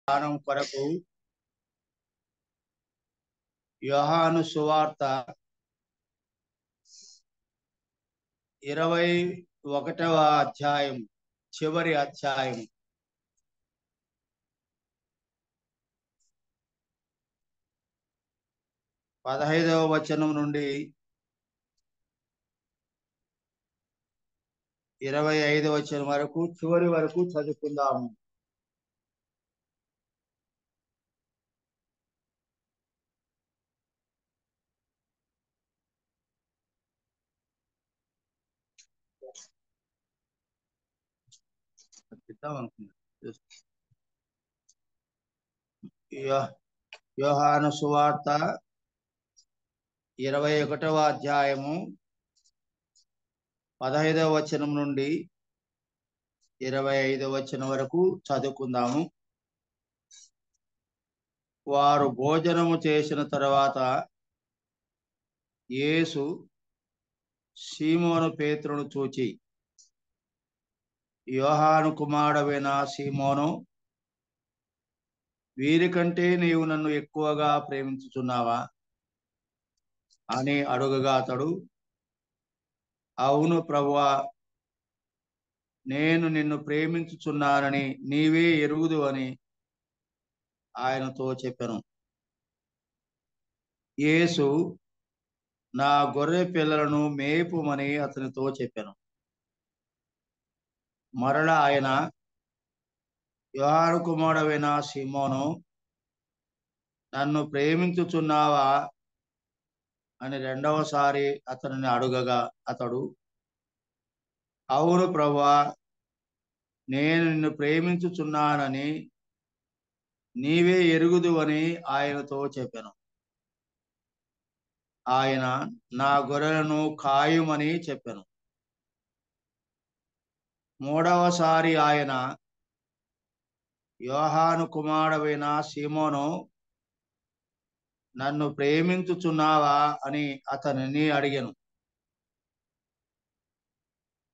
ధ్యానం కొరకు యోహాను సువార్త 21వ అధ్యాయం చివరి అధ్యాయం 15వ వచనం నుండి 25వ వచనం వరకు చివరి వరకు చదువుకుందాము. యోహాను సువార్త 21వ అధ్యాయము 15వ వచనం నుండి 25వ వచనం వరకు చదువుకుందాము. వారు భోజనము చేసిన తర్వాత యేసు సీమోను పేతురును చూచి, యోహాను కుమారుడైన సీమోను, వీరికంటే నీవు నన్ను ఎక్కువగా ప్రేమించుచున్నావా అని అడుగగా అతడు, అవును ప్రభువా, నేను నిన్ను ప్రేమించుచున్నానని నీవే ఎరుగుదు అని ఆయనతో చెప్పెను. యేసు, నా గొర్రె పిల్లలను మేపుమని అతనితో చెప్పెను. మరలా ఆయన, యోహాను కుమారుడైన సీమోను, నన్ను ప్రేమించుచున్నావా అని రెండవసారి అతనిని అడుగగా అతడు, అవును ప్రభువా, నేను నిన్ను ప్రేమించుచున్నానని నీవే ఎరుగుదు అని ఆయనతో చెప్పెను. ఆయన, నా గొర్రెలను కాయుమని చెప్పెను. మూడవసారి ఆయన, యోహాను కుమారుడైన సీమోను, నన్ను ప్రేమించుచున్నావా అని అతనిని అడిగెను.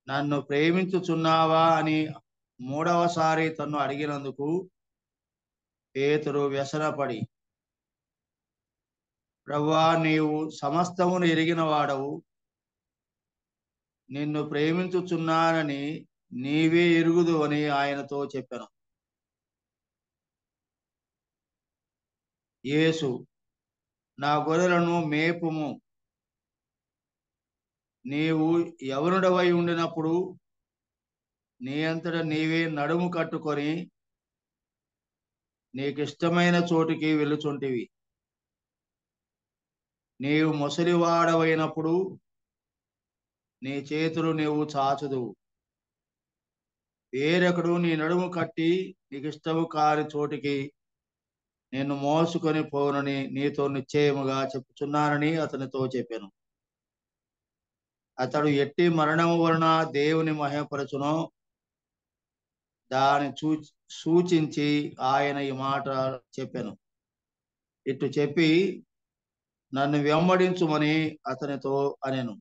నన్ను ప్రేమించుచున్నావా అని మూడవసారి తన్ను అడిగినందుకు పేతురు వ్యసనపడి, ప్రభువా, నీవు సమస్తమును ఎరిగిన వాడవు, నిన్ను ప్రేమించుచున్నానని నీవే ఎరుగుదు అని ఆయనతో చెప్పెను. యేసు, నా గొర్రెలను మేపుము, నీవు యవనుడవై ఉండినప్పుడు నీ అంతట నీవే నడుము కట్టుకొని నీకిష్టమైన చోటికి వెళ్ళుచుంటివి. నీవు ముసలివాడవైనప్పుడు నీ చేతులు నీవు చాచుదువు. వేరొకడు నీ నడుము కట్టి నీకిష్టము కాని చోటికి నిన్ను మోసుకొని పోనని నీతో నిశ్చయముగా చెప్పుచున్నానని అతనితో చెప్పాను. అతడు ఎట్టి మరణము వలన దేవుని మహిమపరచునో దాన్ని సూచించి ఆయన ఈ మాట చెప్పాను. ఇటు చెప్పి, నన్ను వెంబడించుమని అతనితో అనెను.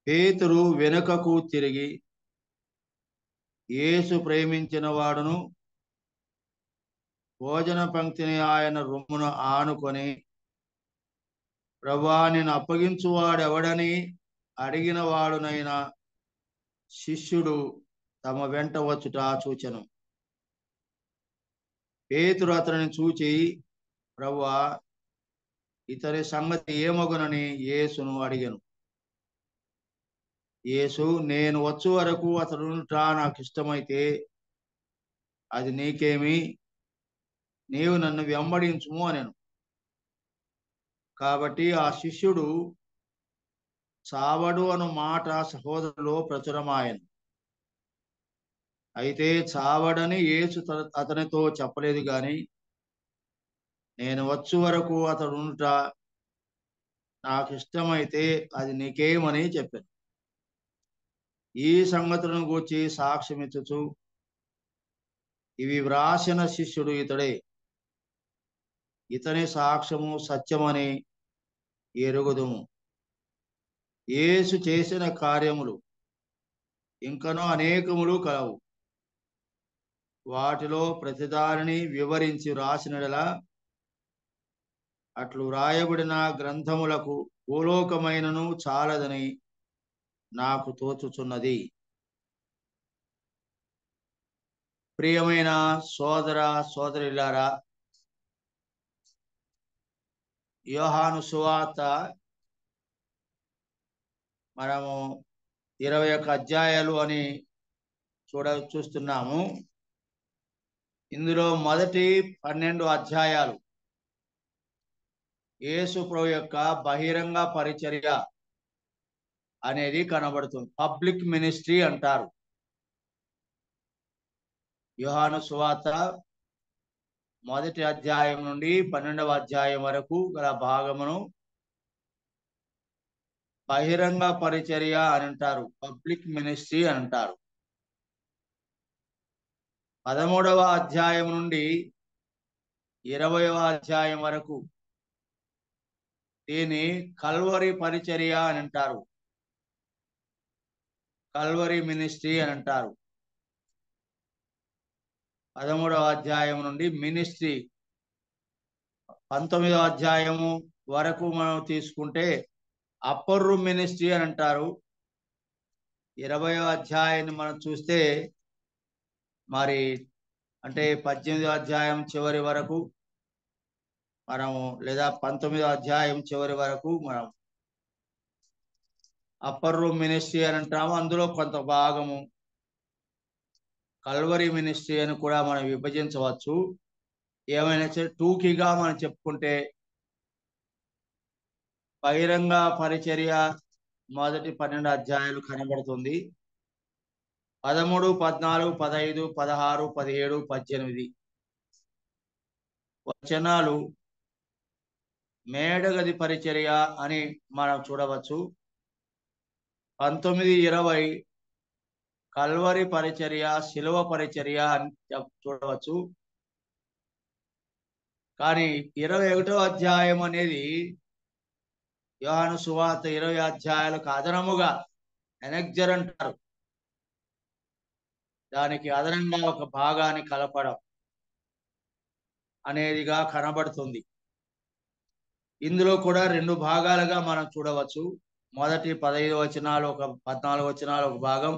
పేతురు వెనుకకు తిరిగి యేసు ప్రేమించిన వాడును భోజన పంక్తిని ఆయన రొమ్మును ఆనుకొని, ప్రభువా, నేను అప్పగించువాడెవడని అడిగిన వాడునైనా శిష్యుడు తమ వెంట వచ్చుట చూచెను. పేతురు అతనిని చూచి, ప్రభువా, ఇతని సంగతి ఏమగునని యేసును అడిగెను. యేసు, నేను వచ్చు వరకు అతడునుట నాకు ఇష్టమైతే అది నీకేమి, నీవు నన్ను వెంబడించుము అనెను. కాబట్టి ఆ శిష్యుడు చావడు అను మాట సహోదరులో ప్రచురమాయను. అయితే చావడని యేసు అతనితో చెప్పలేదు గాని, నేను వచ్చు వరకు అతడునుట నాకు ఇష్టమైతే అది నీకేమని చెప్పాను. ఈ సంగతులను గూర్చి సాక్ష్యమిచ్చుచు, ఇవి వ్రాసిన శిష్యుడు ఇతడే, ఇతని సాక్ష్యము సత్యమని ఎరుగుదుము. యేసు చేసిన కార్యములు ఇంకనూ అనేకములు కలవు. వాటిలో ప్రతిదానిని వివరించి రాసినడలా అట్లు రాయబడిన గ్రంథములకు భూలోకమైనను చాలదని నాకు తోచుచున్నది. ప్రియమైన సోదర సోదరులారా, యోహాను సువార్త మనము 21 అధ్యాయాలు అని చూస్తున్నాము. ఇందులో మొదటి 12 అధ్యాయాలు యేసు ప్రభు యొక్క బహిరంగ పరిచర్య అనేది కనబడుతుంది. పబ్లిక్ మినిస్ట్రీ అంటారు. యోహాను సువార్త మొదటి అధ్యాయం నుండి 12వ అధ్యాయం వరకు గల భాగమును బహిరంగ పరిచర్య అని అంటారు, పబ్లిక్ మినిస్ట్రీ అని అంటారు. 13వ అధ్యాయం నుండి 20వ అధ్యాయం వరకు దీని కల్వరి పరిచర్య అని అంటారు, కల్వరి మినిస్ట్రీ అని అంటారు. 13వ అధ్యాయం నుండి మినిస్ట్రీ, 19వ అధ్యాయము వరకు మనం తీసుకుంటే అప్పర్ రూమ్ మినిస్ట్రీ అని అంటారు. 20వ అధ్యాయాన్ని మనం చూస్తే మరి అంటే 18వ అధ్యాయం చివరి వరకు మనము లేదా 19వ అధ్యాయం చివరి వరకు మనం అప్పర్ రూమ్ మినిస్ట్రీ అని అంటాము. అందులో కొంత భాగము కల్వరి మినిస్ట్రీ అని కూడా మనం విభజించవచ్చు. ఏమైనా టూకీగా మనం చెప్పుకుంటే బహిరంగ పరిచర్య మొదటి 12 అధ్యాయాలు కనబడుతుంది. 13, 14, 15, 16, 17, 18 వచనాలు మేడగది పరిచర్య అని మనం చూడవచ్చు. 19, 20 కల్వరి పరిచర్య, శిలువ పరిచర్య అని చూడవచ్చు. కానీ 21వ అధ్యాయం అనేది యోహాను సువార్త 20 అధ్యాయాలకు అదనముగా ఎనెక్జర్ అంటారు. దానికి అదనంగా ఒక భాగాన్ని కలపడం అనేదిగా కనబడుతుంది. ఇందులో కూడా 2 భాగాలుగా మనం చూడవచ్చు. మొదటి 15 వచనాలు, ఒక 14 వచనాలు ఒక భాగం,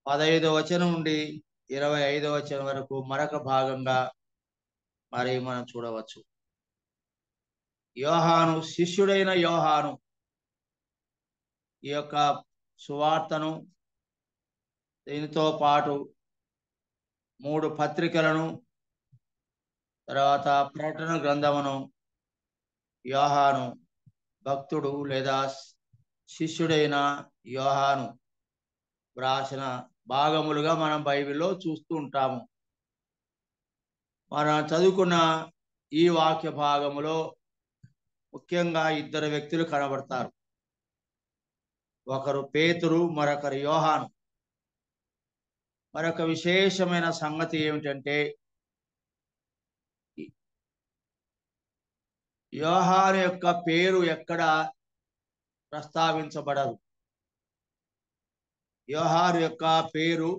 15 వచనం నుండి 25 వచనం వరకు మరొక భాగంగా మరి మనం చూడవచ్చు. యోహాను, శిష్యుడైన యోహాను ఈ యొక్క సువార్తను, దీనితో పాటు 3 పత్రికలను, తర్వాత ప్రకటన గ్రంథమును యోహాను భక్తుడు లేదా శిష్యుడైన యోహాను వ్రాసిన భాగములుగా మనం బైబిల్లో చూస్తూ ఉంటాము. మనం చదువుకున్న ఈ వాక్య భాగములో ముఖ్యంగా 2 వ్యక్తులు కనబడతారు. ఒకరు పేతురు, మరొకరు యోహాను. మరొక విశేషమైన సంగతి ఏమిటంటే యోహాను యొక్క పేరు ఎక్కడ ప్రస్తావించబడదు. యోహాను యొక్క పేరు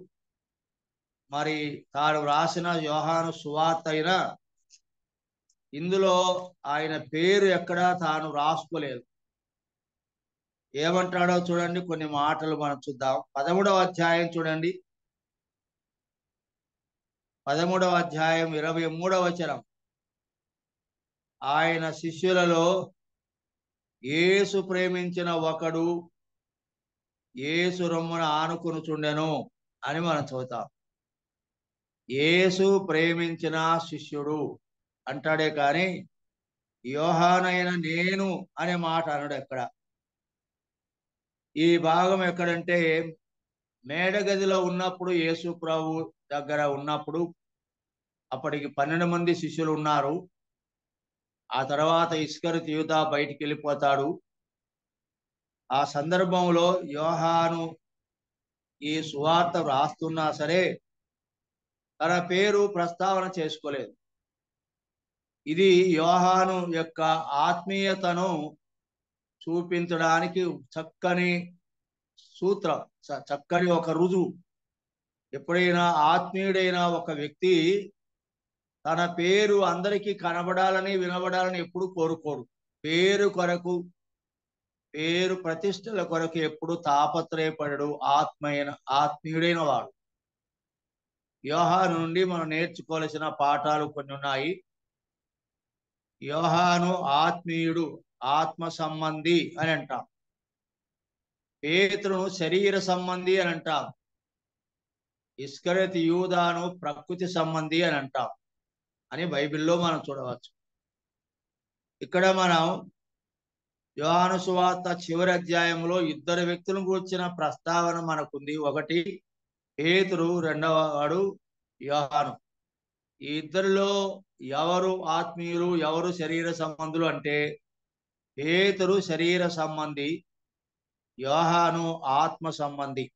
మరి తాను రాసిన యోహాను సువార్త అయినా ఇందులో ఆయన పేరు ఎక్కడ తాను రాసుకోలేదు. ఏమంటాడో చూడండి, కొన్ని మాటలు మనం చూద్దాం. 13వ అధ్యాయం చూడండి, 13వ అధ్యాయం 23వ వచనం. ఆయన శిష్యులలో యేసు ప్రేమించిన ఒకడు యేసు రొమ్మున ఆనుకొనుచుండెను అని మనం చదువుతాం. యేసు ప్రేమించిన శిష్యుడు అంటాడే కానీ యోహానైన నేను అనే మాట అనడు ఎక్కడ. ఈ భాగం ఎక్కడంటే మేడగదిలో ఉన్నప్పుడు, యేసు ప్రభు దగ్గర ఉన్నప్పుడు, అప్పటికి 12 మంది శిష్యులు ఉన్నారు. ఆ తర్వాత ఇస్కరియోతు యూదా బయటికి వెళ్ళిపోతాడు. ఆ సందర్భంలో యోహాను ఈ సువార్త రాస్తున్నా సరే తన పేరు ప్రస్తావన చేసుకోలేదు. ఇది యోహాను యొక్క ఆత్మీయతను చూపించడానికి చక్కని సూత్రం, చక్కని ఒక రుజువు. ఎప్పుడైనా ఆత్మీయుడైన ఒక వ్యక్తి తన పేరు అందరికీ కనబడాలని వినబడాలని ఎప్పుడు కోరుకోడు. పేరు కొరకు, పేరు ప్రతిష్టల కొరకు ఎప్పుడు తాపత్రయపడడు ఆత్మీయుడైన వాడు. యోహాను నుండి మనం నేర్చుకోవాల్సిన పాఠాలు కొన్ని ఉన్నాయి. యోహాను ఆత్మీయుడు, ఆత్మ సంబంధి అని అంటాం. పేతురును శరీర సంబంధి అని అంటాం. ఇస్కరియోతు యూదాను ప్రకృతి సంబంధి అని అంటాం అని బైబిల్లో మనం చూడవచ్చు. ఇక్కడ మనం యోహాను సువార్త చివరి అధ్యాయంలో ఇద్దరు వ్యక్తులను కూర్చిన ప్రస్తావన మనకుంది. ఒకటి పేతురు, రెండవ వాడు యోహాను. ఈ ఇద్దరిలో ఎవరు ఆత్మీయులు, ఎవరు శరీర సంబంధులు అంటే పేతురు శరీర సంబంధి, యోహాను ఆత్మ సంబంధి.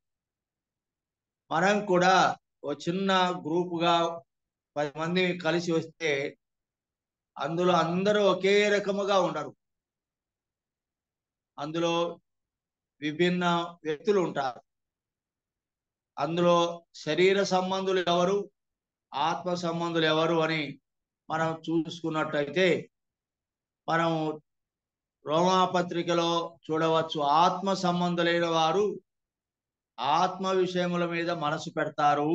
మనం కూడా ఓ చిన్న గ్రూపుగా 10 మంది కలిసి వస్తే అందులో అందరూ ఒకే రకముగా ఉండరు. అందులో విభిన్న వ్యక్తులు ఉంటారు. అందులో శరీర సంబంధులు ఎవరు, ఆత్మ సంబంధులు ఎవరు అని మనం చూసుకున్నట్టయితే మనం రోమాపత్రికలో చూడవచ్చు. ఆత్మ సంబంధులైన వారు ఆత్మ విషయముల మీద మనసు పెడతారు,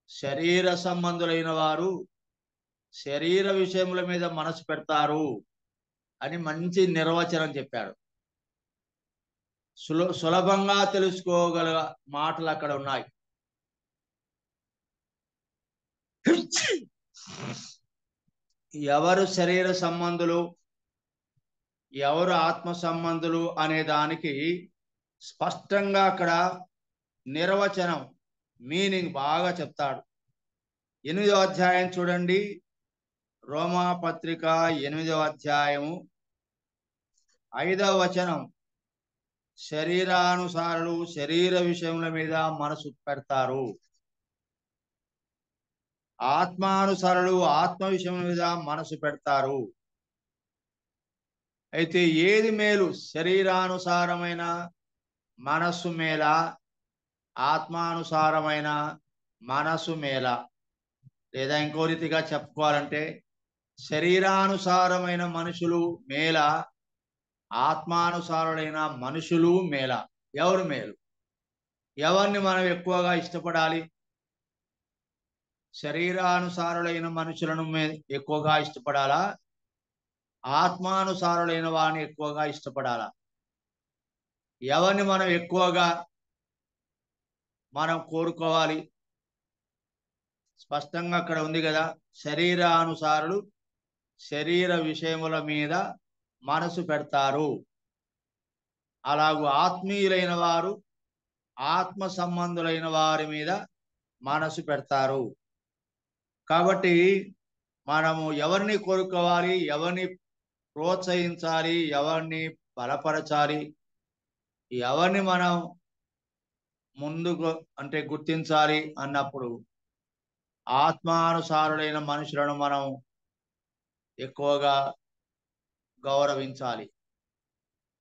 శరీర సంబంధులైన వారు శరీర విషయముల మీద మనసు పెడతారు అని మంచి నిర్వచనం చెప్పాడు. సులభంగా తెలుసుకోగల మాటలు అక్కడ ఉన్నాయి. ఎవరు శరీర సంబంధులు, ఎవరు ఆత్మ సంబంధులు అనే దానికి స్పష్టంగా అక్కడ నిర్వచనం, మీనింగ్ బాగా చెప్తాడు. 8వ అధ్యాయం చూడండి. రోమాపత్రిక 8వ అధ్యాయము 5వ వచనం. శరీరానుసారులు శరీర విషయముల మీద మనసు పెడతారు, ఆత్మానుసారులు ఆత్మ విషయముల మీద మనసు పెడతారు. అయితే ఏది మేలు, శరీరానుసారమైన మనస్సు మేల, ఆత్మానుసారమైన మనసు మేల? లేదా ఇంకో రీతిగా చెప్పుకోవాలంటే శరీరానుసారమైన మనుషులు మేల, ఆత్మానుసారులైన మనుషులు మేల? ఎవరు మేలు? ఎవరిని మనం ఎక్కువగా ఇష్టపడాలి? శరీరానుసారులైన మనుషులను ఎక్కువగా ఇష్టపడాలా, ఆత్మానుసారులైన వారిని ఎక్కువగా ఇష్టపడాలా? ఎవరిని మనం ఎక్కువగా కోరుకోవాలి? స్పష్టంగా అక్కడ ఉంది కదా, శరీరానుసారులు శరీర విషయముల మీద మనసు పెడతారు, అలాగూ ఆత్మీయులైన వారు ఆత్మ సంబంధులైన వారి మీద మనసు పెడతారు. కాబట్టి మనము ఎవరిని కోరుకోవాలి, ఎవరిని ప్రోత్సహించాలి, ఎవరిని బలపరచాలి, ఎవరిని మనం ముందుకు అంటే గుర్తించాలి అన్నప్పుడు ఆత్మానుసారులైన మనుషులను మనం ఎక్కువగా గౌరవించాలి.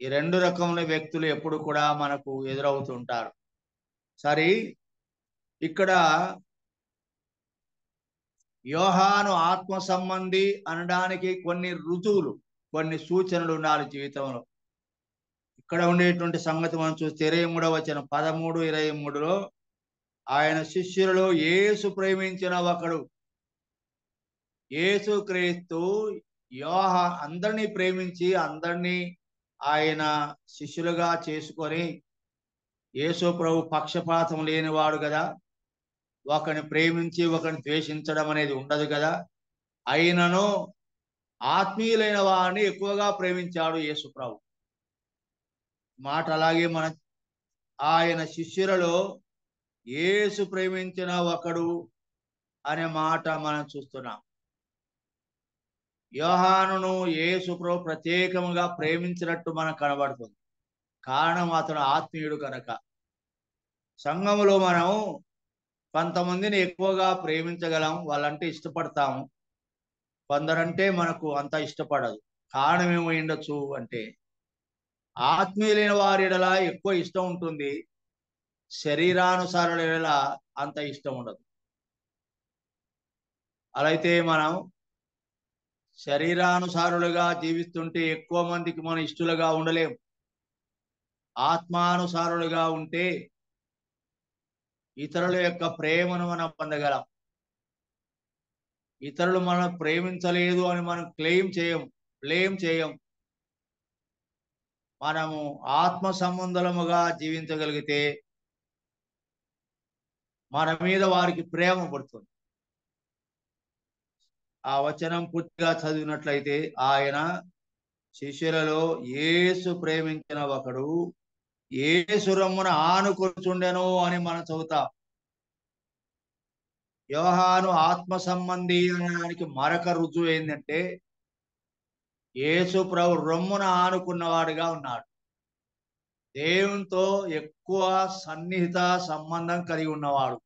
ఈ 2 రకముల వ్యక్తులు ఎప్పుడు కూడా మనకు ఎదురవుతుంటారు. సరే, ఇక్కడ యోహాను ఆత్మ సంబంధి అనడానికి కొన్ని రుజువులు, కొన్ని సూచనలు ఉండాలి జీవితంలో. ఇక్కడ ఉండేటువంటి సంగతి మనం చూస్తే 23వ వచనం, 13, 23లో ఆయన శిష్యులలో యేసు ప్రేమించిన ఒకడు, యేసు క్రీస్తు అందరినీ ప్రేమించి అందరినీ ఆయన శిష్యులుగా చేసుకొని, యేసు ప్రభు పక్షపాతం లేనివాడు కదా, ఒకరిని ప్రేమించి ఒకరిని ద్వేషించడం అనేది ఉండదు కదా. అయినను ఆత్మీయులైన వారిని ఎక్కువగా ప్రేమించాడు యేసు ప్రభు. మాట అలాగే ఆయన శిష్యులలో యేసు ప్రేమించిన ఒకడు అనే మాట మనం చూస్తున్నాం. యోహానును యేసు ప్రభు ప్రత్యేకంగా ప్రేమించినట్టు మనకు కనబడుతుంది. కారణం అతను ఆత్మీయుడు కనుక. సంఘములో మనం కొంతమందిని ఎక్కువగా ప్రేమించగలం, వాళ్ళంటే ఇష్టపడతాము. కొందరంటే మనకు అంత ఇష్టపడదు. కారణం ఏమో ఉండొచ్చు అంటే ఆత్మీయులైన వారి ఎడల ఎక్కువ ఇష్టం ఉంటుంది, శరీరానుసారుల ఎడల అంత ఇష్టం ఉండదు. అలా అయితే మనం శరీరానుసారులుగా జీవిస్తుంటే ఎక్కువ మందికి మనం ఇష్టలుగా ఉండలేం. ఆత్మానుసారులుగా ఉంటే ఇతరుల యొక్క ప్రేమను మనం పొందగలం. ఇతరులు మనం ప్రేమించలేదు అని మనం బ్లేమ్ చేయం. మనము ఆత్మ సంబంధముగా జీవించగలిగితే మన మీద వారికి ప్రేమ పడుతుంది. ఆ వచనం పూర్తిగా చదివినట్లయితే, ఆయన శిష్యులలో యేసు ప్రేమించిన ఒకడు యేసు రొమ్మున ఆనుకొనుచుండెను అని మనం చదువుతాం. యోహాను ఆత్మ సంబంధి అనడానికి మరొక రుజువు ఏంటంటే, యేసు ప్రభు రొమ్మున ఆనుకున్నవాడుగా ఉన్నాడు. దేవునితో ఎక్కువ సన్నిహిత సంబంధం కలిగి ఉన్నవాడు.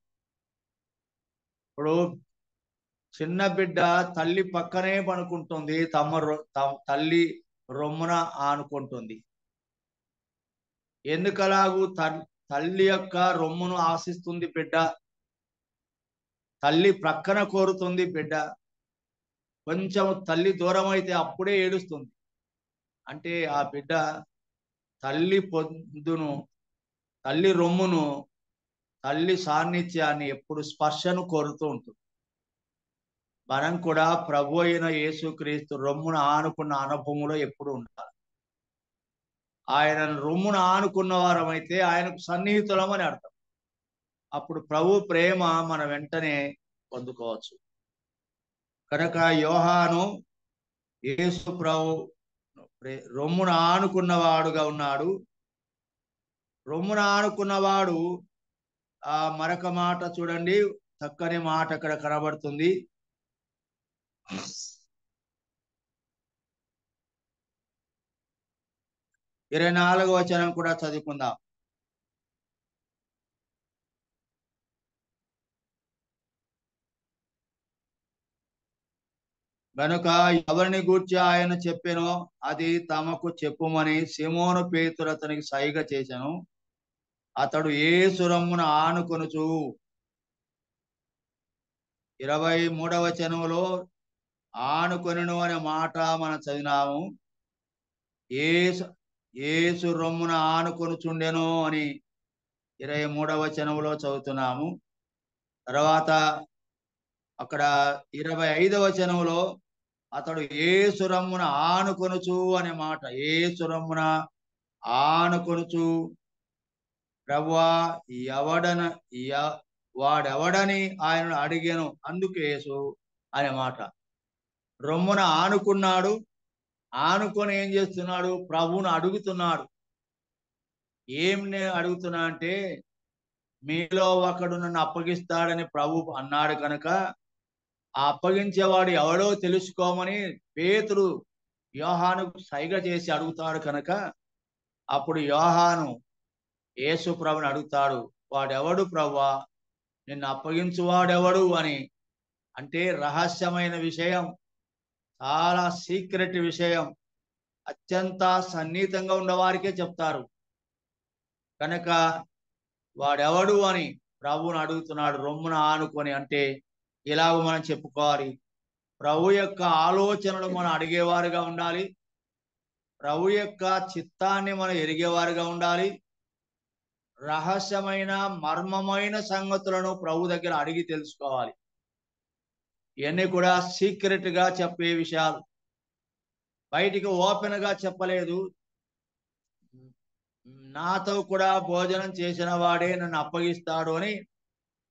ఇప్పుడు చిన్న బిడ్డ తల్లి పక్కనే పనుకుంటుంది, తల్లి రొమ్మున ఆనుకుంటుంది. ఎందుకలాగు తల్లి యొక్క రొమ్మును ఆశిస్తుంది బిడ్డ? తల్లి ప్రక్కన కోరుతుంది బిడ్డ. కొంచెం తల్లి దూరం అయితే అప్పుడే ఏడుస్తుంది. అంటే ఆ బిడ్డ తల్లి పొందును, తల్లి రొమ్మును, తల్లి సాన్నిధ్యాన్ని, ఎప్పుడు స్పర్శను కోరుతూ ఉంటుంది. మనం కూడా ప్రభు అయిన యేసుక్రీస్తు రొమ్మున ఆనుకున్న అనుభవంలో ఎప్పుడు ఉండాలి. ఆయన రొమ్మున ఆనుకున్న వారమైతే ఆయనకు సన్నిహితులమని అర్థం. అప్పుడు ప్రభు ప్రేమ మన వెంటనే పొందుకోవచ్చు. కనుక యోహాను యేసు ప్రభు రొమ్మున ఆనుకున్నవాడుగా ఉన్నాడు. రొమ్మున ఆనుకున్నవాడు, ఆ మరొక మాట చూడండి, చక్కని మాట అక్కడ కనబడుతుంది. 24వ వచనం కూడా చదువుకుందాం. గనుక ఎవరిని గూర్చి ఆయన చెప్పెనో అది తమకు చెప్పుమని సీమోను పేతురు అతనికి సైగ చేశాను. అతడు యేసు రొమ్మున ఆనుకొనుచు 23వ వచనంలో ఆనుకొనును అనే మాట మనం చదివినాము. యేసు రొమ్మున ఆనుకొనుచుండెను అని 23వ వచనంలో చదువుతున్నాము. తర్వాత అక్కడ 25వ వచనంలో అతడు యేసు రొమ్మున ఆనుకొనుచు అనే మాట, యేసు రొమ్మున ఆనుకొనుచు ప్రభువా వాడెవడని ఆయనను అడిగాను, అందుకు యేసు అనే మాట. రొమ్మున ఆనుకున్నాడు, ఆనుకొని ఏం చేస్తున్నాడు? ప్రభువును అడుగుతున్నాడు. ఏం నేను అడుగుతున్నా అంటే, మీలో ఒకడు నన్ను అప్పగిస్తాడని ప్రభు అన్నాడు కనుక ఆ అప్పగించేవాడు ఎవడో తెలుసుకోమని పేతురు యోహానుకు సైగ చేసి అడుగుతాడు కనుక అప్పుడు యోహాను యేసు ప్రభుని అడుగుతాడు, వాడెవడు ప్రభువా, నిన్ను అప్పగించువాడెవడు అని. అంటే రహస్యమైన విషయం, చాలా సీక్రెట్ విషయం, అత్యంత సన్నిహితంగా ఉన్నవారికే చెప్తారు కనుక వాడెవడు అని ప్రభువుని అడుగుతున్నాడు రొమ్మున ఆనుకొని. అంటే ఇలాగ మనం చెప్పుకోవాలి, ప్రభు యొక్క ఆలోచనలు మనం అడిగేవారుగా ఉండాలి, ప్రభు యొక్క చిత్తాన్ని మనం ఎరిగేవారుగా ఉండాలి, రహస్యమైన మర్మమైన సంగతులను ప్రభు దగ్గర అడిగి తెలుసుకోవాలి. ఇవన్నీ కూడా సీక్రెట్ గా చెప్పే విషయాలు, బయటికి ఓపెన్ గా చెప్పలేదు. నాతో కూడా భోజనం చేసిన వాడే నన్ను అప్పగిస్తాడు అని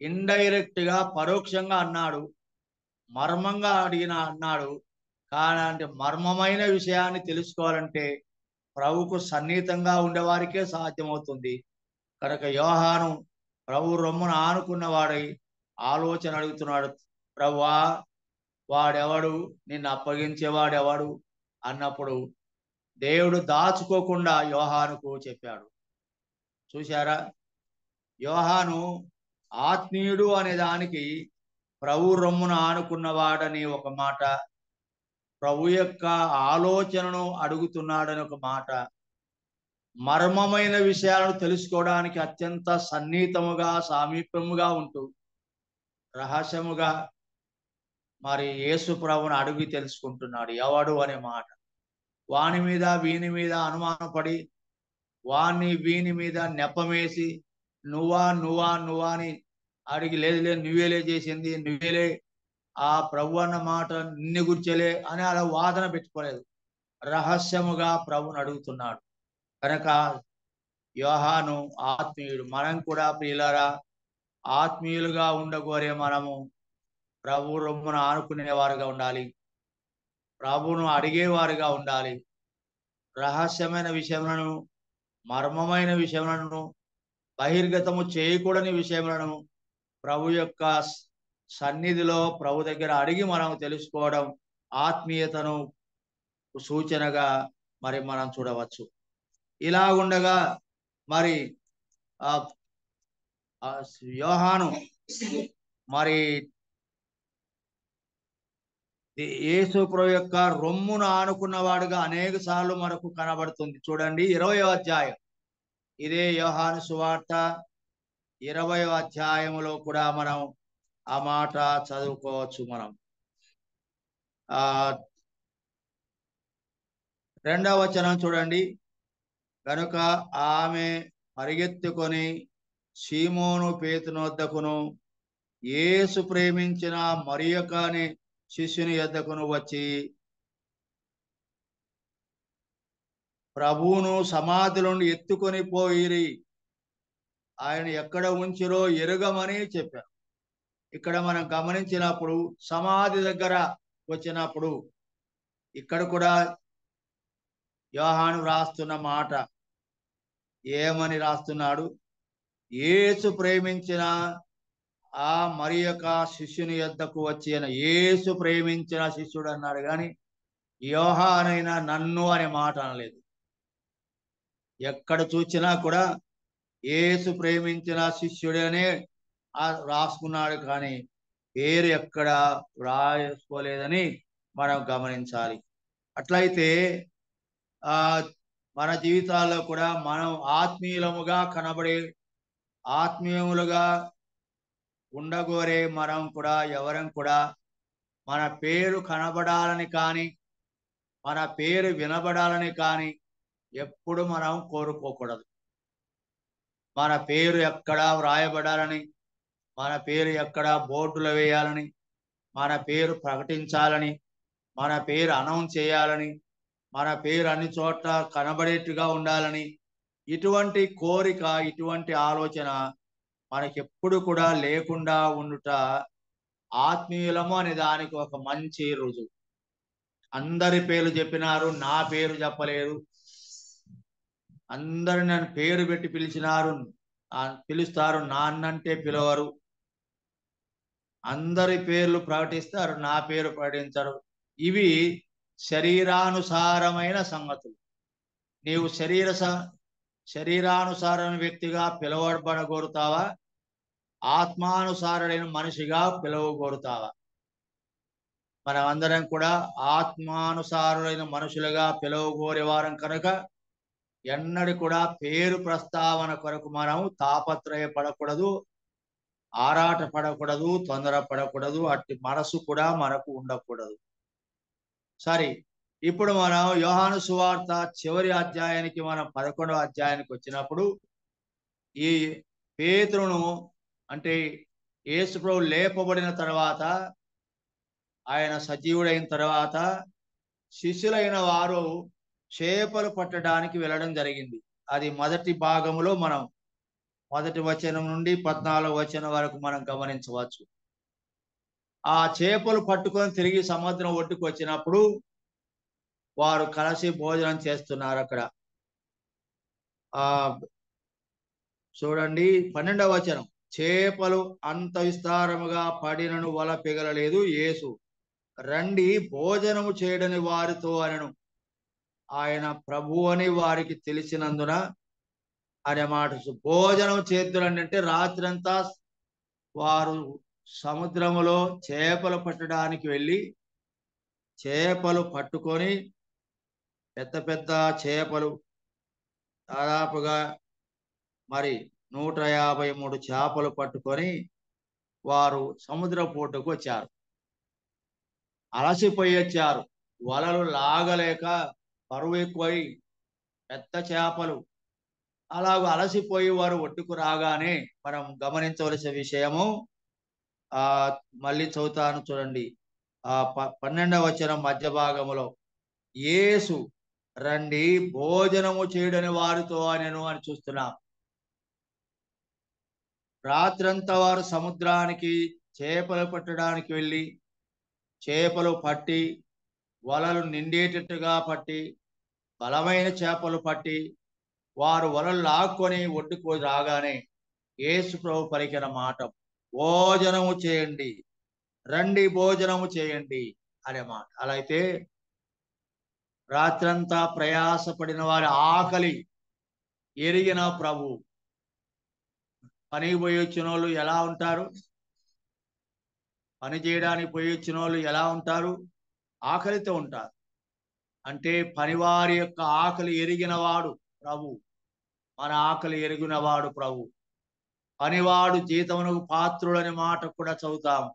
ఇండైరెక్ట్ గా, పరోక్షంగా అన్నాడు, మర్మంగా అన్నాడు. కానీ అంటే మర్మమైన విషయాన్ని తెలుసుకోవాలంటే ప్రభుకు సన్నిహితంగా ఉండేవారికే సాధ్యమవుతుంది. కనుక యోహాను ప్రభు రొమ్మున ఆనుకున్నవాడై ఆలోచన అడుగుతున్నాడు, ప్రభువా వాడెవడు, నిన్ను అప్పగించేవాడెవడు అన్నప్పుడు దేవుడు దాచుకోకుండా యోహానుకు చెప్పాడు. చూశారా, యోహాను ఆత్మీయుడు అనే దానికి ప్రభు రొమ్మున ఆనుకున్నవాడని ఒక మాట, ప్రభు యొక్క ఆలోచనను అడుగుతున్నాడని ఒక మాట, మర్మమైన విషయాలను తెలుసుకోవడానికి అత్యంత సన్నిహితముగా సామీప్యముగా ఉంటూ రహస్యముగా మరి యేసు ప్రభువును అడిగి తెలుసుకుంటున్నాడు ఎవడు అనే మాట. వాని మీద వీని మీద అనుమానపడి వాణ్ణి వీని మీద నెపమేసి నువ్వా నువ్వా నువ్వా అని అడిగి లేదు లేదు నువ్వేలే చేసింది నువ్వేలే ఆ ప్రభు అన్న మాట నిన్ను గుర్చలే అని అలా వాదన పెట్టుకోలేదు. రహస్యముగా ప్రభుని అడుగుతున్నాడు కనుక యోహాను ఆత్మీయుడు. మనం కూడా ప్రియులారా ఆత్మీయులుగా ఉండగోరే మనము ప్రభు రొమ్మును ఆనుకునేవారుగా ఉండాలి, ప్రభువును అడిగేవారుగా ఉండాలి. రహస్యమైన విషయములను మర్మమైన విషయములను బహిర్గతము చేయకూడని విషయములను ప్రభు యొక్క సన్నిధిలో ప్రభు దగ్గర అడిగి మనం తెలుసుకోవడం ఆత్మీయతను సూచనగా మరి మనం చూడవచ్చు. ఇలా ఉండగా మరి యోహాను మరి యేసు ప్రభు యొక్క రొమ్మును ఆనుకున్నవాడుగా అనేక సార్లు మనకు కనబడుతుంది. చూడండి 20వ అధ్యాయం, ఇదే యోహాను సువార్త 20వ అధ్యాయములో కూడా మనం ఆ మాట చదువుకోవచ్చు. మనం 2వ వచనం చూడండి. కనుక ఆమె పరిగెత్తుకొని సీమోను పేతురు వద్దకును యేసు ప్రేమించిన మరియొక అనే శిష్యుని యొద్దకును వచ్చి ప్రభువును సమాధి నుండి ఎత్తుకొని పోయిరి, ఆయన ఎక్కడ ఉంచిరో ఎరుగమని చెప్పారు. ఇక్కడ మనం గమనించినప్పుడు సమాధి దగ్గర వచ్చినప్పుడు ఇక్కడ కూడా యోహాను రాస్తున్న మాట ఏమని రాస్తున్నాడు? యేసు ప్రేమించిన ఆ మరియొక శిష్యుని యొద్దకు వచ్చి యేసు ప్రేమించిన శిష్యుడు అన్నాడు కానీ యోహానైనా నన్ను అనే మాట అనలేదు. ఎక్కడ చూసినా కూడా యేసు ప్రేమించిన శిష్యుడనే రాసుకున్నాడు కానీ పేరు ఎక్కడ రాసుకోలేదని మనం గమనించాలి. అట్లయితే మన జీవితాల్లో కూడా మనం ఆత్మీయులముగా కనబడే ఆత్మీయములుగా ఉండగోరే మనం కూడా ఎవరం కూడా మన పేరు కనబడాలని కానీ మన పేరు వినబడాలని కానీ ఎప్పుడు మనం కోరుకోకూడదు. మన పేరు ఎక్కడ వ్రాయబడాలని, మన పేరు ఎక్కడ బోర్డులో వేయాలని, మన పేరు ప్రకటించాలని, మన పేరు అనౌన్స్ చేయాలని, మన పేరు అన్ని చోట్ల కనబడేట్టుగా ఉండాలని ఇటువంటి కోరిక ఇటువంటి ఆలోచన మనకెప్పుడు కూడా లేకుండా ఉండుట ఆత్మీయులము అనే దానికి ఒక మంచి రుజువు. అందరి పేర్లు చెప్పినారు, నా పేరు చెప్పలేదు. అందరు నన్ను పేరు పెట్టి పిలుస్తారు, నాన్నంటే పిలవరు. అందరి పేర్లు ప్రకటిస్తారు, నా పేరు ప్రకటించరు. ఇవి శరీరానుసారమైన సంగతులు. నీవు శరీరానుసారమైన వ్యక్తిగా పిలువబడగోరుతావా, ఆత్మానుసారైన మనిషిగా పిలువగోరుతావా? మనం అందరం కూడా ఆత్మానుసారులైన మనుషులుగా పిలువగోరే వారం కనుక ఎన్నడూ కూడా పేరు ప్రస్తావన కొరకు మనం తాపత్రయపడకూడదు, ఆరాట పడకూడదు, తొందరపడకూడదు. అట్టి మనసు కూడా మనకు ఉండకూడదు. సరే, ఇప్పుడు మనం యోహాను సువార్త చివరి అధ్యాయానికి మనం 11వ అధ్యాయానికి వచ్చినప్పుడు ఈ పేతురును అంటే యేసు ప్రభు లేపబడిన తర్వాత ఆయన సజీవుడైన తర్వాత శిష్యులైన వారు చేపలు పట్టడానికి వెళ్ళడం జరిగింది. అది మొదటి భాగంలో మనం 1వ వచనం నుండి 14వ వచనం వరకు మనం గమనించవచ్చు. ఆ చేపలు పట్టుకొని తిరిగి సముద్రం ఒడ్డుకు వచ్చినప్పుడు వారు కలిసి భోజనం చేస్తున్నారు. అక్కడ చూడండి 12వ వచనం, చేపలు అంత విస్తారముగా పడినను వల పిగలలేదు. యేసు రండి భోజనము చేయడని వారితో అనెను. ఆయన ప్రభు అని వారికి తెలిసినందున అనే మాట. భోజనం చేద్దురండి అంటే రాత్రంతా వారు సముద్రములో చేపలు పట్టడానికి వెళ్ళి చేపలు పట్టుకొని పెద్ద పెద్ద చేపలు దాదాపుగా మరి 153 చేపలు పట్టుకొని వారు సముద్ర పూటకు వచ్చారు. అలసిపోయి వచ్చారు. వలలు లాగలేక బరువు ఎక్కువై పెద్ద చేపలు అలాగ అలసిపోయి వారు ఒడ్డుకు రాగానే మనం గమనించవలసిన విషయము ఆ మళ్ళీ చదువుతాను చూడండి. 12వ వచనం మధ్య భాగములో యేసు రండి భోజనము చేయడని వారితో అనెను అని చూస్తున్నాం. రాత్రంతా వారు సముద్రానికి చేపలు పట్టడానికి వెళ్ళి చేపలు పట్టి వలలు నిండేటట్టుగా పట్టి బలమైన చేపలు పట్టి వారు వలలు లాక్కొని ఒడ్డుకు రాగానే యేసు ప్రభు పలికిన మాట భోజనము చేయండి, రండి భోజనము చేయండి అనే మాట. అలా అయితే రాత్రంతా ప్రయాసపడిన వారి ఆకలి ఎరిగిన ప్రభు పనికి పోయి వచ్చిన వాళ్ళు ఎలా ఉంటారు? పని చేయడానికి పోయి వచ్చిన వాళ్ళు ఎలా ఉంటారు? ఆకలితో ఉంటారు. అంటే పనివారి యొక్క ఆకలి ఎరిగిన వాడు ప్రభు. మన ఆకలి ఎరిగిన వాడు ప్రభు. పనివాడు జీతమునకు పాత్రుడని మాట కూడా చదువుతాము.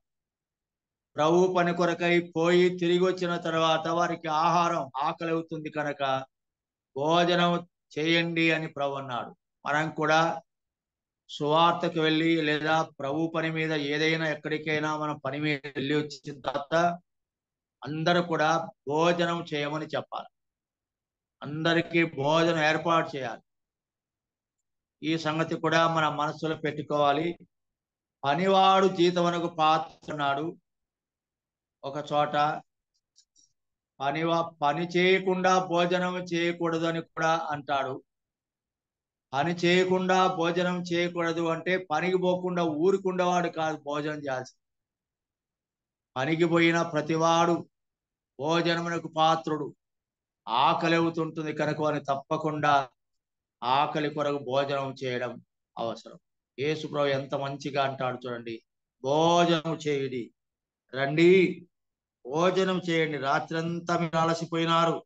ప్రభు పని కొరకై పోయి తిరిగి వచ్చిన తర్వాత వారికి ఆహారం ఆకలి అవుతుంది కనుక భోజనం చేయండి అని ప్రభు అన్నాడు. మనం కూడా సువార్తకు వెళ్ళి లేదా ప్రభు పని మీద ఏదైనా ఎక్కడికైనా మనం పని మీద వెళ్ళి వచ్చిన తర్వాత అందరూ కూడా భోజనం చేయమని చెప్పాలి. అందరికీ భోజనం ఏర్పాటు చేయాలి. ఈ సంగతి కూడా మన మనసులో పెట్టుకోవాలి. పనివాడు జీతమునకు పాత్రున్నాడు. ఒక చోట పని చేయకుండా భోజనం చేయకూడదు అని కూడా అంటాడు. పని చేయకుండా భోజనం చేయకూడదు అంటే పనికి పోకుండా ఊరుకుండేవాడు కాదు భోజనం చేయాల్సి. పనికి పోయిన ప్రతివాడు భోజనమునకు పాత్రుడు. ఆకలి అవుతుంటుంది కనుక వారిని తప్పకుండా ఆకలి కొరకు భోజనం చేయడం అవసరం. యేసు ప్రభు ఎంత మంచిగా అంటాడు చూడండి, భోజనం చేయుడి, రండి భోజనం చేయండి. రాత్రంతా మీరు అలసిపోయినారు,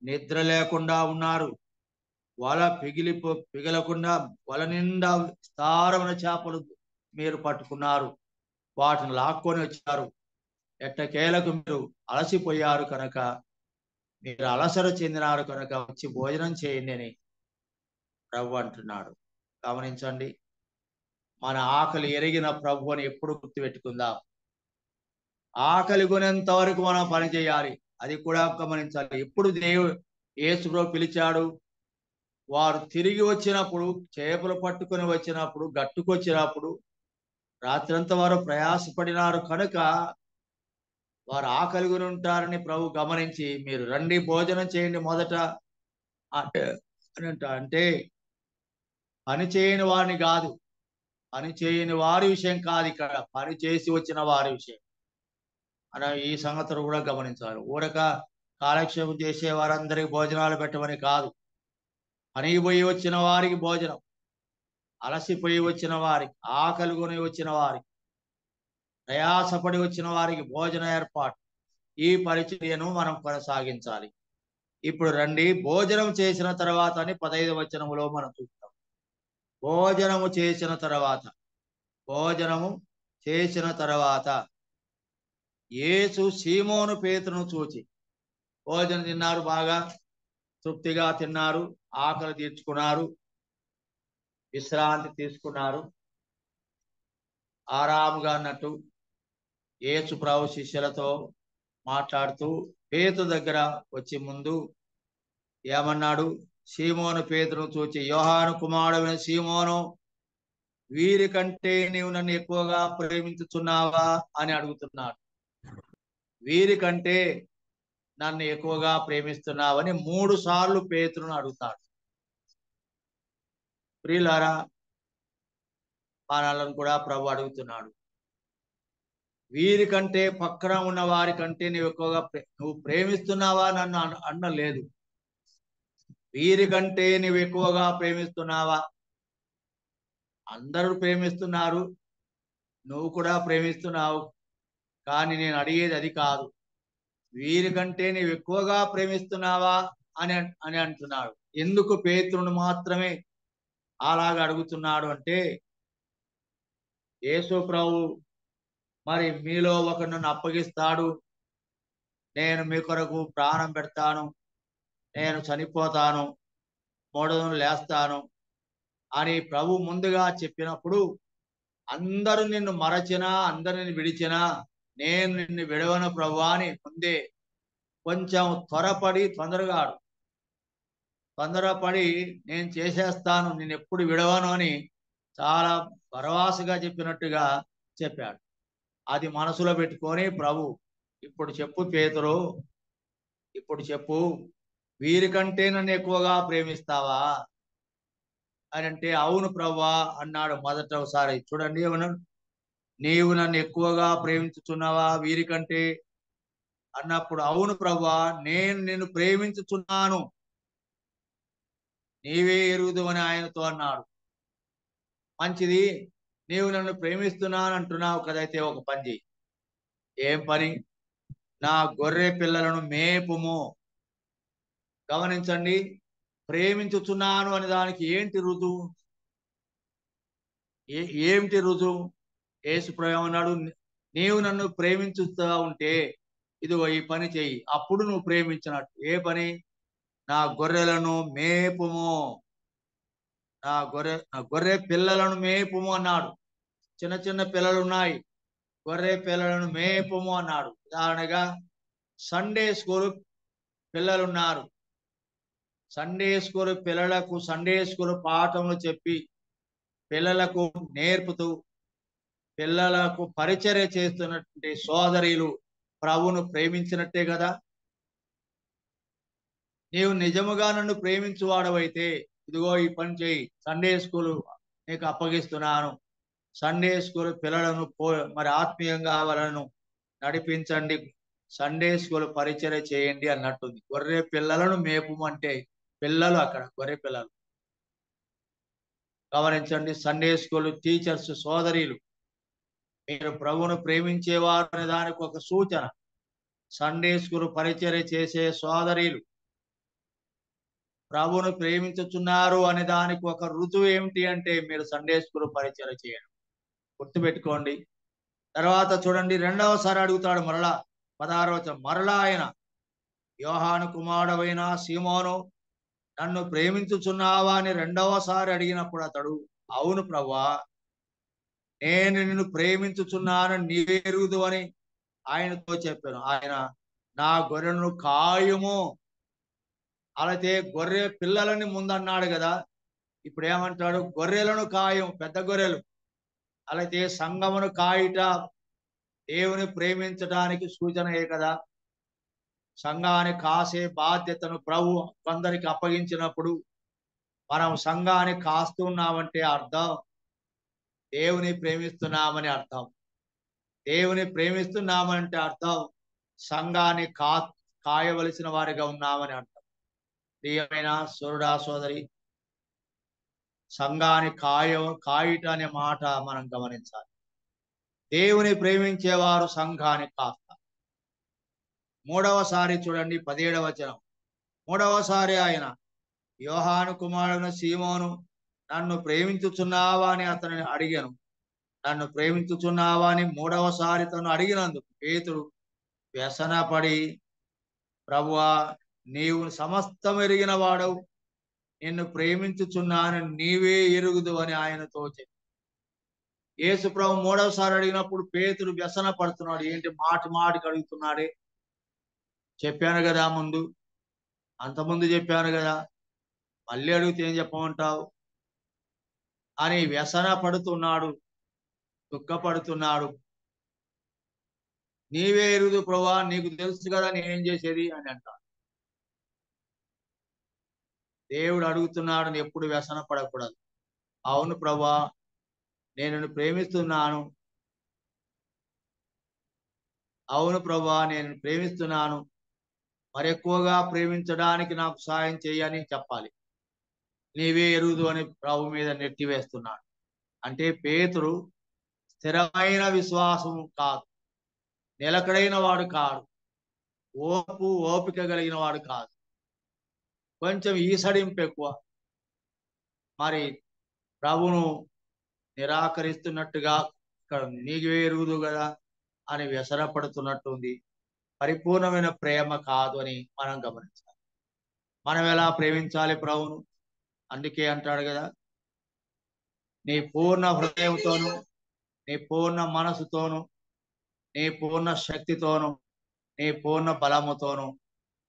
నిద్ర లేకుండా ఉన్నారు, వల పిగలకుండా వల నిండా విస్తారమైన చేపలు మీరు పట్టుకున్నారు, వాటిని లాక్కొని వచ్చారు. ఎట్టకేలకు మీరు అలసిపోయారు కనుక, మీరు అలసట చెందినారు కనుక వచ్చి భోజనం చేయండి అని ప్రభు అంటున్నాడు. గమనించండి, మన ఆకలి ఎరిగిన ప్రభు అని ఎప్పుడు గుర్తుపెట్టుకుందాం. ఆకలి కొనేంత వరకు మనం పని చేయాలి, అది కూడా గమనించాలి. ఎప్పుడు యేసు ప్రభు పిలిచాడు? వారు తిరిగి వచ్చినప్పుడు, చేపలు పట్టుకొని వచ్చినప్పుడు, గట్టుకొచ్చినప్పుడు రాత్రంతా వారు ప్రయాసపడినారు కనుక వారు ఆకలి కొని ఉంటారని ప్రభు గమనించి మీరు రండి భోజనం చేయండి మొదట అంటే పని చేయని వారిని కాదు, పని చేయని వారి విషయం కాదు, ఇక్కడ పని చేసి వచ్చిన వారి విషయం అలా ఈ సంగతులు కూడా గమనించాలి. ఊరక కాలక్షేపం చేసే వారందరికీ భోజనాలు పెట్టమని కాదు, పనికి పోయి వచ్చిన వారికి భోజనం, అలసిపోయి వచ్చిన వారికి, ఆకలి కొని వచ్చిన వారికి, ప్రయాసపడి వచ్చిన వారికి భోజన ఏర్పాటు. ఈ పరిచర్యను మనం కొనసాగించాలి. ఇప్పుడు రండి భోజనం చేసిన తర్వాత అని 15వ వచనములో మనం చూస్తాం. భోజనము చేసిన తర్వాత యేసు సీమోను పేతురును చూచి, భోజనం తిన్నారు, బాగా తృప్తిగా తిన్నారు, ఆకలి తీర్చుకున్నారు, విశ్రాంతి తీసుకున్నారు, ఆరాముగా అన్నట్టు యేసు ప్రభు శిష్యులతో మాట్లాడుతూ పేతురు దగ్గర వచ్చి ముందు ఏమన్నాడు? సీమోను పేతురును చూచి, యోహాను కుమారుడైన సీమోను, వీరికంటే నీవు నన్ను ఎక్కువగా ప్రేమించుచున్నావా అని అడుగుతున్నాడు. వీరికంటే నన్ను ఎక్కువగా ప్రేమిస్తున్నావని 3 సార్లు పేతురును అడుగుతాడు. ప్రియులారా, మనల్ని కూడా ప్రభు అడుగుతున్నాడు. వీరికంటే పక్కన ఉన్న వారికంటే నువ్వు ప్రేమిస్తున్నావా నన్ను అనలేదు. వీరికంటే నువ్వు ఎక్కువగా ప్రేమిస్తున్నావా? అందరూ ప్రేమిస్తున్నారు, నువ్వు కూడా ప్రేమిస్తున్నావు, కానీ నేను అడిగేది అది కాదు. వీరికంటే నువ్వు ఎక్కువగా ప్రేమిస్తున్నావా అని అంటున్నాడు. ఎందుకు పేతురును మాత్రమే అలాగ అడుగుతున్నాడు అంటే, యేసు ప్రభు మరి మీలో ఒకడు నన్ను అప్పగిస్తాడు, నేను మీ కొరకు ప్రాణం పెడతాను, నేను చనిపోతాను, మూడో రోజున లేస్తాను అని ప్రభు ముందుగా చెప్పినప్పుడు, అందరూ నిన్ను మరచినా, అందరూ నిన్ను విడిచినా, నేను నిన్ను విడవను ప్రభువా అని ముందే కొంచెం తొందరపడి నేను చేసేస్తాను, నేను ఎప్పుడు విడవను అని చాలా భరవసగా చెప్పినట్టుగా చెప్పాడు. అది మనసులో పెట్టుకొని ప్రభు, ఇప్పుడు చెప్పు పేతురు, ఇప్పుడు చెప్పు, వీరికంటే నన్ను ఎక్కువగా ప్రేమిస్తావా అని అంటే, అవును ప్రభువా అన్నాడు. మొదటోసారి చూడండి ఏమన్నాడు, నీవు నన్ను ఎక్కువగా ప్రేమించుచున్నావా వీరికంటే అన్నప్పుడు, అవును ప్రభువా నేను నిన్ను ప్రేమించుచున్నాను, నీవే ఎరుగుదు అని ఆయనతో అన్నాడు. మంచిది, నీవు నన్ను ప్రేమిస్తున్నాను అంటున్నావు కదైతే ఒక పని చెయ్యి. ఏం పని? నా గొర్రె పిల్లలను మేపుము. గమనించండి, ప్రేమించుచున్నాను అనే దానికి ఏంటి రుజువు? ఏమిటి రుజువు? యేసు ప్రభు అన్నాడు, నీవు నన్ను ప్రేమించుతా ఉంటే ఇదిగో ఈ పని చెయ్యి, అప్పుడు నువ్వు ప్రేమించినట్టు. ఏ పని? నా గొర్రెలను మేపుము, నా గొర్రె పిల్లలను మేపుము అన్నాడు. చిన్న చిన్న పిల్లలు ఉన్నాయి, గొర్రె పిల్లలను మేపుము అన్నాడు. ఉదాహరణగా సండే స్కూల్ పిల్లలు ఉన్నారు. సండే స్కూల్ పిల్లలకు సండే స్కూల్ పాఠములు చెప్పి పిల్లలకు నేర్పుతూ పిల్లలకు పరిచర్య చేస్తున్నటువంటి సోదరులు ప్రభువును ప్రేమించినట్టే కదా. నీవు నిజముగా నన్ను ప్రేమించువాడవైతే ఇదిగో ఈ పని చేయి, సండే స్కూల్ నీకు అప్పగిస్తున్నాను, సండే స్కూల్ పిల్లలను మరి ఆత్మీయంగా వాళ్ళను నడిపించండి, సండే స్కూల్ పరిచర్య చేయండి అన్నట్టుంది. గొర్రె పిల్లలను మేపుమంటే పిల్లలు అక్కడ గొర్రె పిల్లలు. గమనించండి, సండే స్కూల్ టీచర్స్ సోదరీలు, మీరు ప్రభువును ప్రేమించేవారు అనే దానికి ఒక సూచన. సండే స్కూల్ పరిచర్య చేసే సోదరీలు ప్రభువును ప్రేమించుచున్నారు అనే దానికి ఒక రుజువు ఏమిటి అంటే, మీరు సండే స్కూల్ పరిచర్య చేయడం. గుర్తుపెట్టుకోండి. తర్వాత చూడండి, రెండవసారి అడుగుతాడు మరలా 16వ వచనం, మరలా ఆయన, యోహాను కుమారుడవైన సీమోను, నన్ను ప్రేమించుచున్నావా అని రెండవసారి అడిగినప్పుడు అతడు, అవును ప్రభువా నేను నిన్ను ప్రేమించుచున్నాను, నీవే ఎరుగుదు అని ఆయనతో చెప్పాను. ఆయన, నా గొర్రెలను కాయుము. అలాగే గొర్రె పిల్లలని ముందన్నాడు కదా, ఇప్పుడు ఏమంటాడు? గొర్రెలను కాయం, పెద్ద గొర్రెలు. అలాగే సంఘమును కాయుట దేవుని ప్రేమించడానికి సూచనయే కదా. సంఘాన్ని కాసే బాధ్యతను ప్రభు కొందరికి అప్పగించినప్పుడు మనం సంఘాన్ని కాస్తున్నామంటే అర్థం దేవుని ప్రేమిస్తున్నామని అర్థం. దేవుని ప్రేమిస్తున్నామంటే అర్థం సంఘాన్ని కాయవలసిన వారిగా ఉన్నామని అర్థం. ప్రియమైన సోదరుడా సోదరి, సంఘాన్ని కాయుట అనే మాట మనం గమనించాలి. దేవుని ప్రేమించేవారు సంఘాన్ని కాస్తారు. మూడవసారి చూడండి 17వ వచనం, మూడవసారి ఆయన, యోహాను కుమారుడైన సీమోను, నన్ను ప్రేమించుచున్నావా అని అతనిని అడిగాను. నన్ను ప్రేమించుచున్నావా అని మూడవసారి తను అడిగినందుకు పేతురు వ్యసనపడి, ప్రభువా నీవు సమస్తం ఎరిగిన వాడవు, నిన్ను ప్రేమించుచున్నాను, నీవే ఎరుగుదు అని ఆయనతో చెప్పి. యేసు ప్రభు మూడవసారి అడిగినప్పుడు పేతురు వ్యసన పడుతున్నాడు. ఏంటి మాటికి అడుగుతున్నాడే, చెప్పాను కదా ముందు, అంతకుముందు చెప్పాను కదా, మళ్ళీ అడిగితే ఏం చెప్పమంటావు అని వ్యసన పడుతున్నాడు, దుఃఖపడుతున్నాడు. నీవే ఎరుగుదు ప్రభువా, నీకు తెలుసు కదా నేనేం చేసేది అని అంటాడు. దేవుడు అడుగుతున్నాడు, ఎప్పుడు వ్యసన పడకూడదు. అవును ప్రభువా నేను నిన్ను ప్రేమిస్తున్నాను, అవును ప్రభువా నేను ప్రేమిస్తున్నాను, మరి ఎక్కువగా ప్రేమించడానికి నాకు సాయం చేయని చెప్పాలి. నీవే ఎరుగుదు అని ప్రభు మీద నెట్టివేస్తున్నాడు. అంటే పేతురు స్థిరమైన విశ్వాసం కాదు, నిలకడైన వాడు కాడు, ఓపిక కలిగిన వాడు కాదు. కొంచెం ఈసడింపు ఎక్కువ. మరి ప్రభును నిరాకరిస్తున్నట్టుగా ఇక్కడ నీకు ఎరుగుదు కదా అని వ్యసనపడుతున్నట్టుంది. పరిపూర్ణమైన ప్రేమ కాదు అని మనం గమనించాలి. మనం ఎలా ప్రేమించాలి ప్రభును? అందుకే అంటాడు కదా, నీ పూర్ణ హృదయంతోను, నీ పూర్ణ మనసుతోను, నీ పూర్ణ శక్తితోను, నీ పూర్ణ బలముతోను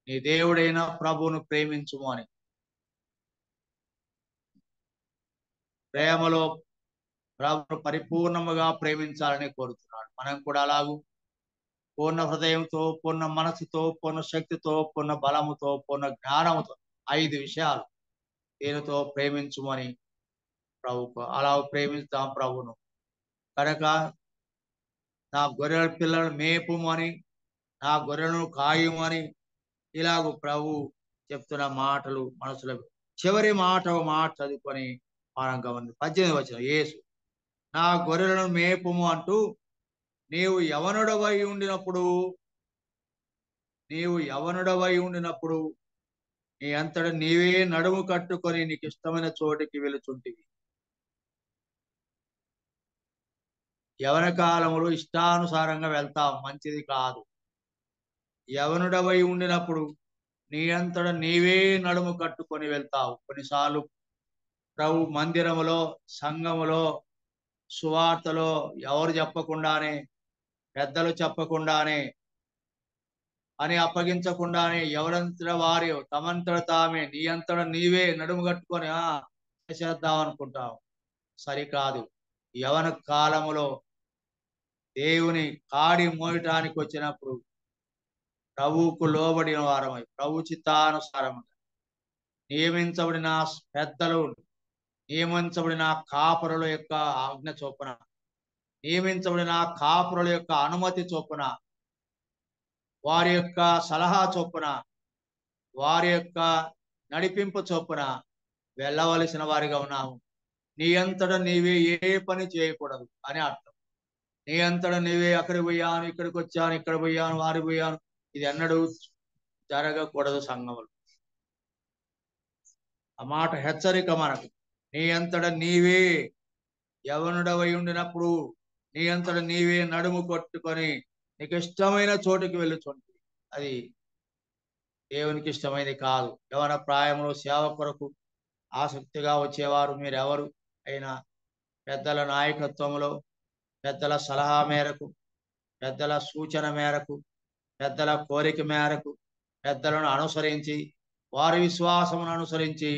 నీ దేవుడైన ప్రభువును ప్రేమించుము అని. ప్రేమలో ప్రభువును పరిపూర్ణముగా ప్రేమించాలని కోరుతున్నాడు. మనం కూడా అలాగూ పూర్ణ హృదయంతో, పూర్ణ మనసుతో, పూర్ణ శక్తితో, పూర్ణ బలముతో, పూర్ణ జ్ఞానముతో 5 విషయాలు దీనితో ప్రేమించుమని ప్రభుకు. అలా ప్రేమిస్తాం ప్రభును. కనుక నా గొర్రెల పిల్లలను మేపుమని, నా గొర్రెలను కాయుమని ఇలాగూ ప్రభు చెప్తున్న మాటలు మనసులో. చివరి మాట ఒక మాట చదువుకొని మనం గమని 18వ వచనం, యేసు నా గొర్రెలను మేపుము అంటూ నీవు యవనుడవై ఉండినప్పుడు నీ అంతట నీవే నడుము కట్టుకొని నీకు ఇష్టమైన చోటికి వెళుచుంటివి. యవన కాలంలో ఇష్టానుసారంగా వెళ్తాం, మంచిది కాదు. యవనుడవై ఉండినప్పుడు నీ అంతట నీవే నడుము కట్టుకొని వెళ్తావు. కొన్నిసార్లు ప్రభు మందిరములో, సంఘములో, సువార్తలో ఎవరు చెప్పకుండానే, పెద్దలు చెప్పకుండానే అని అప్పగించకుండానే ఎవరంతట వారి తమంతట తామే నీ అంతట నీవే నడుము కట్టుకొని చేసేద్దాం అనుకుంటాం. సరికాదు. యవన కాలములో దేవుని కాడి మోయటానికి వచ్చినప్పుడు ప్రభువుకు లోబడిన వారమై, ప్రభు చిత్తానుసారముగా నియమించబడిన పెద్దలు, నియమించబడిన కాపరుల యొక్క ఆజ్ఞ చొప్పున, నియమించబడిన కాపరుల యొక్క అనుమతి చొప్పున, వారి యొక్క సలహా చొప్పున, వారి యొక్క నడిపింపు చొప్పున వెళ్ళవలసిన వారిగా ఉన్నాము. నీ అంతట నీవే ఏ పని చేయకూడదు అని అర్థం. నీ అంతట నీవే అక్కడికి పోయాను, ఇక్కడికి వచ్చాను, ఇక్కడ పోయాను, వారికి పోయాను, ఇది ఎన్నడూ జరగకూడదు సంఘములు. ఆ మాట హెచ్చరిక మనకు. నీ అంతట నీవే యవనుడవై ఉండినప్పుడు నీ అంతట నీవే నడుము కొట్టుకొని నీకు ఇష్టమైన చోటుకి వెళ్ళుచుంటుంది. అది దేవునికి ఇష్టమైనది కాదు. యవన ప్రాయంలో సేవ కొరకు ఆసక్తిగా వచ్చేవారు మీరెవరు అయినా పెద్దల నాయకత్వంలో, పెద్దల సలహా మేరకు, పెద్దల సూచన మేరకు, పెద్దల కోరిక మేరకు, పెద్దలను అనుసరించి, వారి విశ్వాసమును అనుసరించి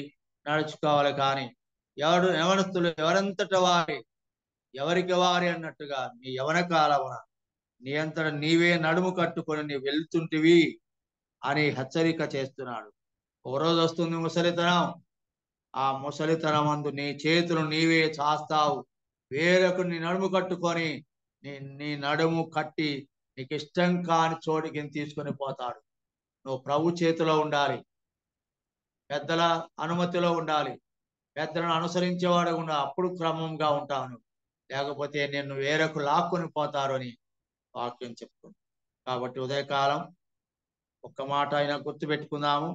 నడుచుకోవాలి. కానీ యవనస్తులు ఎవరంతట ఎవరికి వారి అన్నట్టుగా నీ యవన కాలమున నీ అంతట నీవే నడుము కట్టుకొని నీ వెళ్తుంటివి అని హెచ్చరిక చేస్తున్నాడు. ఒక రోజు వస్తుంది ముసలితనం. ఆ ముసలితనం అందు నీ చేతులు నీవే చాస్తావు. వేరొకరిని నడుము కట్టుకొని నీ నడుము కట్టి నీకు ఇష్టం కాని చోటికి తీసుకొని పోతాడు. నువ్వు ప్రభు చేతిలో ఉండాలి, పెద్దల అనుమతిలో ఉండాలి, పెద్దలను అనుసరించేవాడు ఉండాలి. అప్పుడు క్రమంగా ఉంటాను. లేకపోతే నిన్ను వేరొక లాక్కొని పోతారు అని వాక్యం చెప్తుంది. కాబట్టి ఉదయకాలం ఒక్క మాట అయినా గుర్తుపెట్టుకుందాము,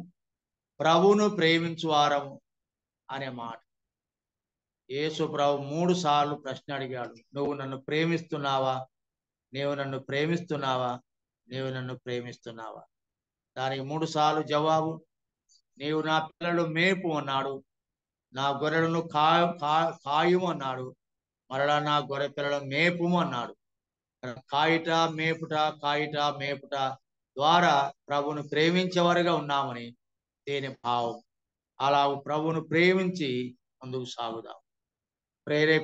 ప్రభువును ప్రేమించు వారము అనే మాట. యేసు ప్రభు 3 సార్లు ప్రశ్న అడిగాడు, నువ్వు నన్ను ప్రేమిస్తున్నావా? నీవు నన్ను ప్రేమిస్తున్నావా? నీవు నన్ను ప్రేమిస్తున్నావా? దానికి 3 సార్లు జవాబు, నీవు నా పిల్లలు మేపు అన్నాడు, నా గొర్రెలను కాయుము అన్నాడు, మరలా నా గొర్రె పిల్లలను మేపుము అన్నాడు. కాయిట మేపుట, కాయిట మేపుట ద్వారా ప్రభువును ప్రేమించేవారుగా ఉన్నామని దీని భావం. అలా ప్రభువును ప్రేమించి ముందుకు సాగుదాం. ప్రేరేపి